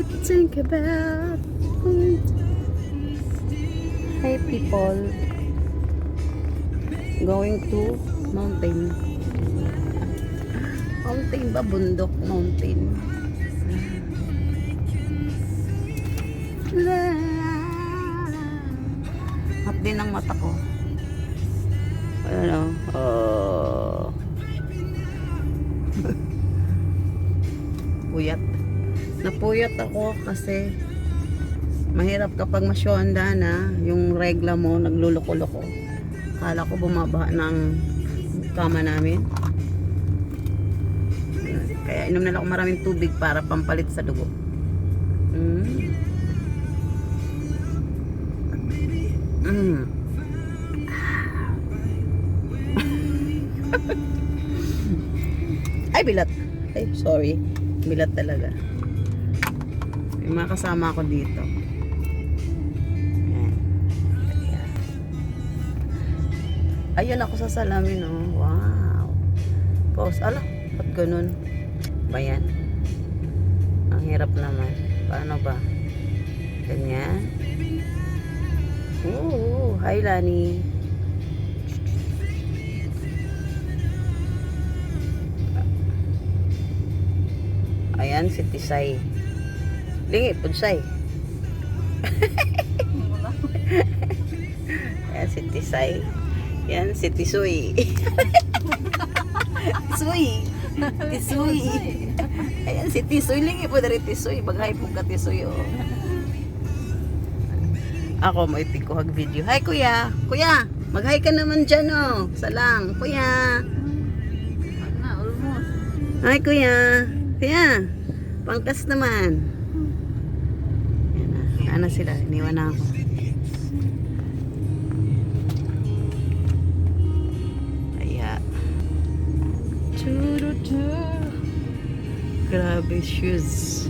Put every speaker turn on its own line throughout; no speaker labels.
think about. Hi people, going to mountain. Mountain ba? Bundok mountain. Hap din ang mata ko. Ano? Oh. Puyat. Napuyat ako kasi mahirap kapag masyonda na yung regla mo nagluloko-loko. Kala ko bumaba ng kama namin. Kaya inom na lang ako maraming tubig para pampalit sa dugo. Ay, bilat. Ay, sorry. Bilat talaga. May mga kasama ako dito. Ayan. Ayan ako sa salamin, oh. Wow. Pause. Ala, ba't ganun? Ba yan? Ang hirap naman. Paano ba? Ganyan. Ooh, hi Lani. Ayan si Tisay. Lingi, Pudsay. Ayan si Tisay. Ayan si Tisoy. Tisoy. Tisoy. Ayan si Tisoy. Lingi po dari Tisoy. Bagay po ka Tisoy. Oh. Ako may tikuhag video. Hi kuya. Kuya, mag-hi ka naman dyan oh. Salang. Kuya. Hi kuya. Kuya. Pangkas naman. Yan na. Saan na sila? Iniwan na ako. Kaya. Grabe shoes.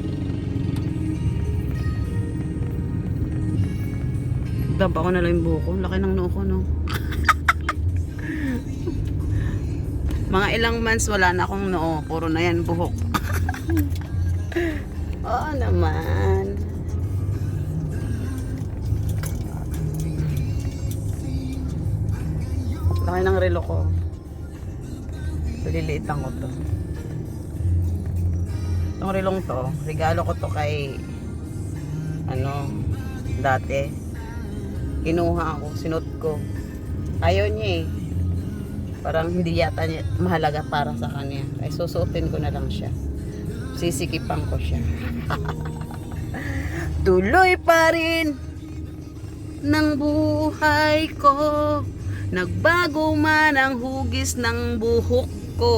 Daba ko na lang yung buko. Laki ng noo ko, no? Mga ilang months wala na akong noo. Puro na yan buhok. Oo naman. Laki ng relo ko. Liliitan ko to. Itong relong to, regalo ko to kay dati. Kinuha ako, sinot ko. Ayaw niya eh. Parang hindi yata niya mahalaga para sa kanya. Ay susuotin ko na lang siya. Sisikipan ko siya. Tuloy pa rin ng buhay ko. Nagbago man ang hugis ng buhok ko.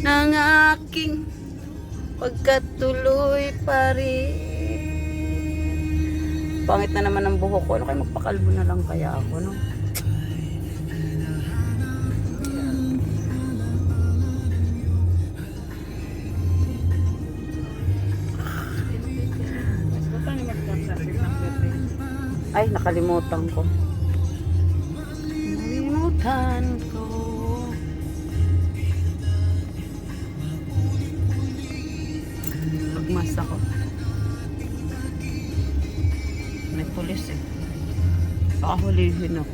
Ng aking pagkatuloy pa rin. Pangit na naman ang buhok ko. Ano kayo, magpakalbo na lang kaya ako, no? Ay, nakalimutan ko. Nakalimutan ko. Pagmas ako. May pulis eh. Baka hulihin ako.